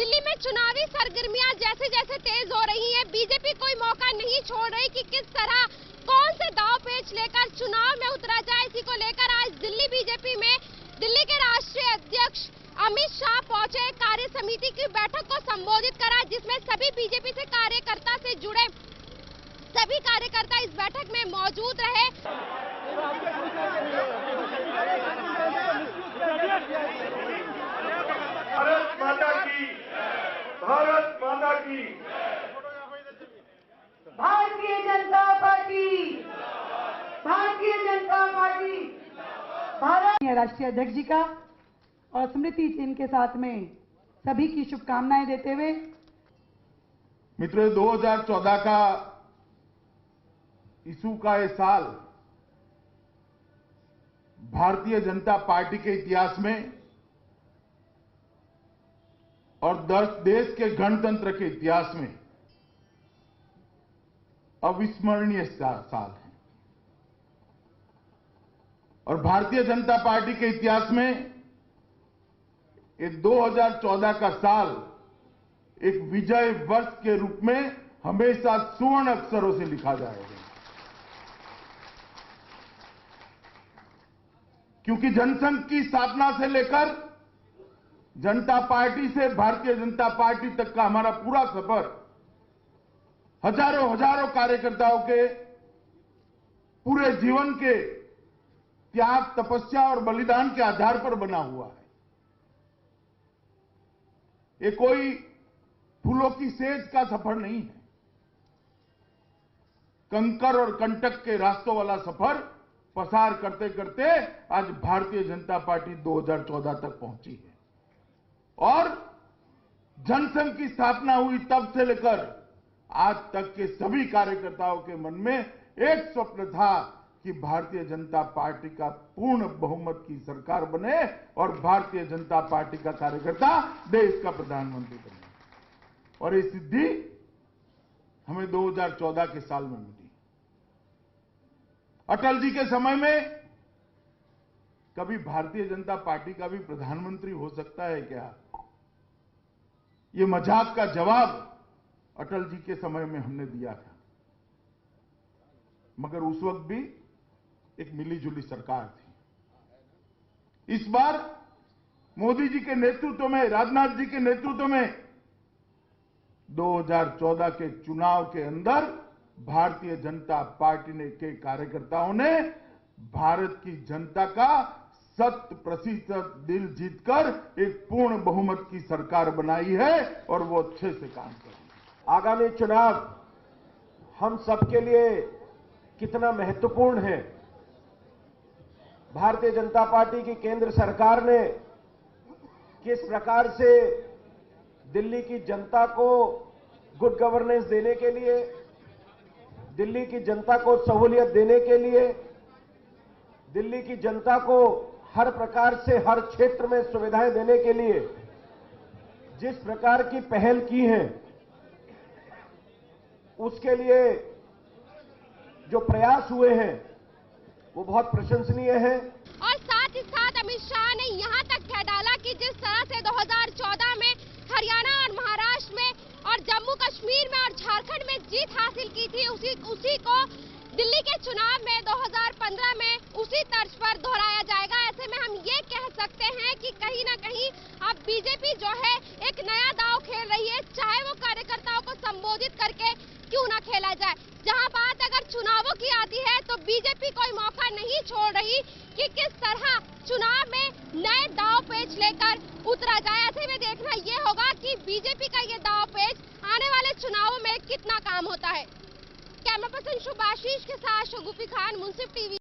दिल्ली में चुनावी सरगर्मियां जैसे जैसे तेज हो रही हैं, बीजेपी कोई मौका नहीं छोड़ रही कि किस तरह कौन से दांव पेच लेकर चुनाव में उतरा जाए। इसी को लेकर आज दिल्ली बीजेपी में दिल्ली के राष्ट्रीय अध्यक्ष अमित शाह पहुंचे, कार्य समिति की बैठक को संबोधित करा, जिसमें सभी बीजेपी से कार्यकर्ता से जुड़े सभी कार्यकर्ता इस बैठक में मौजूद रहे। भारत माता की, भारत माता की, भारतीय जनता पार्टी, भारतीय जनता पार्टी, भारत राष्ट्रीय अध्यक्ष जी का और स्मृति चिन्ह के साथ में सभी की शुभकामनाएं देते हुए मित्रों, 2014 का इशू का ये साल भारतीय जनता पार्टी के इतिहास में और देश के गणतंत्र के इतिहास में अविस्मरणीय साल है। और भारतीय जनता पार्टी के इतिहास में ये 2014 का साल एक विजय वर्ष के रूप में हमेशा स्वर्ण अक्षरों से लिखा जाएगा, क्योंकि जनसंघ की स्थापना से लेकर जनता पार्टी से भारतीय जनता पार्टी तक का हमारा पूरा सफर हजारों कार्यकर्ताओं के पूरे जीवन के त्याग, तपस्या और बलिदान के आधार पर बना हुआ है। ये कोई फूलों की सेज का सफर नहीं है, कंकर और कंटक के रास्तों वाला सफर पसार करते करते आज भारतीय जनता पार्टी 2014 तक पहुंची है। और जनसंघ की स्थापना हुई तब से लेकर आज तक के सभी कार्यकर्ताओं के मन में एक स्वप्न था कि भारतीय जनता पार्टी का पूर्ण बहुमत की सरकार बने और भारतीय जनता पार्टी का कार्यकर्ता देश का प्रधानमंत्री बने। और ये सिद्धि हमें 2014 के साल में मिली। अटल जी के समय में कभी भारतीय जनता पार्टी का भी प्रधानमंत्री हो सकता है क्या? ये मजाक का जवाब अटल जी के समय में हमने दिया था, मगर उस वक्त भी एक मिलीजुली सरकार थी। इस बार मोदी जी के नेतृत्व में, राजनाथ जी के नेतृत्व में 2014 के चुनाव के अंदर भारतीय जनता पार्टी के कार्यकर्ताओं ने भारत की जनता का 100% दिल जीतकर एक पूर्ण बहुमत की सरकार बनाई है और वो अच्छे से काम कर रही है। आगामी चुनाव हम सबके लिए कितना महत्वपूर्ण है। भारतीय जनता पार्टी की केंद्र सरकार ने किस प्रकार से दिल्ली की जनता को गुड गवर्नेंस देने के लिए, दिल्ली की जनता को सहूलियत देने के लिए, दिल्ली की जनता को हर प्रकार से हर क्षेत्र में सुविधाएं देने के लिए जिस प्रकार की पहल की है, उसके लिए जो प्रयास हुए हैं वो बहुत प्रशंसनीय है। और साथ ही साथ अमित शाह ने यहां तक कह डाला कि जिस तरह से 2014 में हरियाणा और महाराष्ट्र में और जम्मू कश्मीर में और झारखंड में जीत हासिल की थी, उसी को दिल्ली के चुनाव में 2015 में उसी तर्ज पर दोहराया जाएगा। ऐसे में हम ये कह सकते हैं कि कहीं ना कहीं अब बीजेपी जो है एक नया दांव खेल रही है, चाहे वो कार्यकर्ताओं को संबोधित करके क्यों ना खेला जाए। जहां बात अगर चुनावों की आती है तो बीजेपी कोई मौका नहीं छोड़ रही कि किस तरह चुनाव में नए दांव पेच लेकर उतरा जाए। ऐसे में देखना ये होगा कि बीजेपी का ये दांव पेच आने वाले चुनावों में कितना काम होता है। कैमरा पर्सन शुभाशीष के साथ शगुफी खान, मुंसिफ टीवी।